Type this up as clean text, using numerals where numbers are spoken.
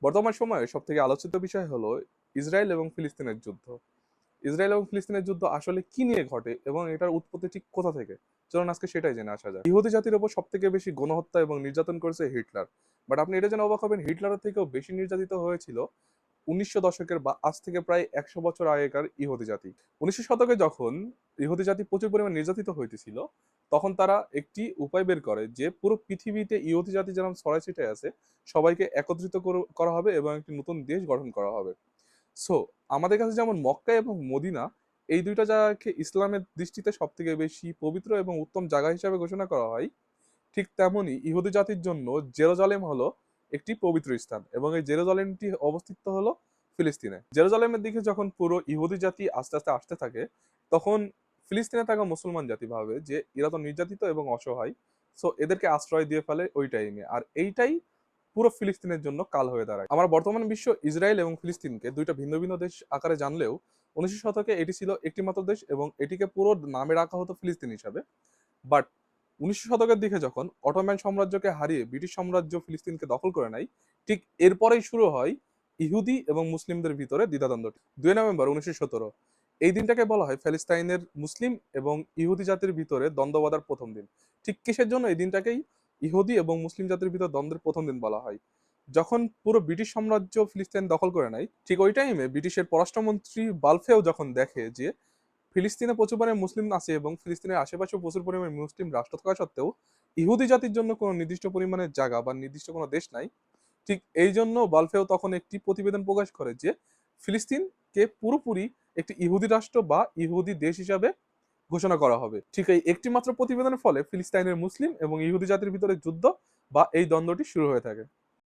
বর্তমান সময়ে সবথেকে আলোচিত বিষয় হলো ইসরায়েল এবং ফিলিস্তিনের যুদ্ধ। ইসরায়েল এবং ফিলিস্তিনের যুদ্ধ আসলে কি নিয়ে ঘটে এবং এটার উৎপত্তি ঠিক কোথা থেকে? চলুন আজকে সেটাই জেনে আসা যাক। ইহুদি জাতির উপর সবথেকে বেশি গণহত্যা এবং নির্যাতন করেছে হিটলার। বাট আপনি এটা জেনে অবাক হবেন, হিটলারের থেকেও বেশি নির্যাতিত হয়েছিল 1900 দশকের বা আজ থেকে প্রায় 100 বছর আগেকার ইহুদি জাতি। 1900 শতকে যখন ইহুদি জাতি প্রচুর পরিমাণ নির্যাতিত হইতেছিল, তখন তারা একটি উপায় বের করে যে পুরো পৃথিবীতে ইহুদি জাতি যেরকম ছড়াই ছিটায় আছে, সবাইকে একত্রিত করা হবে এবং একটি নতুন দেশ গঠন করা হবে। সো আমাদের কাছে যেমন মক্কা এবং মদিনা, এই দুইটা জায়গাকে ইসলামের দৃষ্টিতে সব থেকে বেশি পবিত্র এবং উত্তম জায়গা হিসাবে ঘোষণা করা হয়, ঠিক তেমনি ইহুদি জাতির জন্য জেরুজালেম হলো একটি পবিত্র স্থান এবং এই জেরুজালেমটি অবস্থিত হলো ফিলিস্তিনে। জেরুজালেমের দিকে যখন পুরো ইহুদি জাতি আস্তে আস্তে আসতে থাকে, তখন ফিলিস্তিনে থাকা মুসলমান জাতি ভাবে যে এরা তো নির্যাতিত এবং অসহায়, সো এদেরকে আশ্রয় দিয়ে ফেলে ওই টাইমে। আর এইটাই পুরো ফিলিস্তিনের জন্য কাল হয়ে দাঁড়ায়। আমার বর্তমান বিশ্ব ইসরায়েল এবং ফিলিস্তিনকে দুইটা ভিন্ন ভিন্ন দেশ আকারে জানলেও 1900 শতকে এটি ছিল একটি মাত্র দেশ এবং এটিকে পুরো নামে রাখা হতো ফিলিস্তিন হিসাবে। বাট 1900 শতকের দিকে যখন অটোম্যান সাম্রাজ্যকে হারিয়ে ব্রিটিশ সাম্রাজ্য ফিলিস্তিনকে দখল করে নেয়, ঠিক এরপরেই শুরু হয় ইহুদি এবং মুসলিমদের ভিতরে দ্বিধাদ্বন্দ্ব। 2 নভেম্বর 1917, এই দিনটাকে বলা হয় প্যালেস্তাইনের মুসলিম এবং ইহুদি জাতির ভিতরে দ্বন্দ্ব বাঁধার প্রথম দিন। ঠিক কিসের জন্য এই দিনটাকেই ইহুদি এবং মুসলিম জাতির ভিতর দ্বন্দ্বের প্রথম দিন বলা হয়? যখন পুরো ব্রিটিশ সাম্রাজ্য ফিলিস্তিন দখল করে নেয়, ঠিক ওই টাইমে ব্রিটিশের পররাষ্ট্রমন্ত্রী বালফেও যখন দেখে যে ফিলিস্তিনে প্রচুর পরিমাণে মুসলিম আছে এবং ফিলিস্তিনের আশেপাশেও প্রচুর পরিমাণে মুসলিম রাষ্ট্র থাকা সত্ত্বেও ইহুদি জাতির জন্য কোনো নির্দিষ্ট পরিমাণের জায়গা বা নির্দিষ্ট কোনো দেশ নাই, ঠিক এই জন্য বালফেও তখন একটি প্রতিবেদন প্রকাশ করে যে ফিলিস্তিনকে পুরোপুরি একটি ইহুদি রাষ্ট্র বা ইহুদি দেশ হিসাবে ঘোষণা করা হবে। ঠিক এই একটি মাত্র প্রতিবেদনের ফলে ফিলিস্তাইনের মুসলিম এবং ইহুদি জাতির ভিতরে যুদ্ধ বা এই দ্বন্দ্বটি শুরু হয়ে থাকে।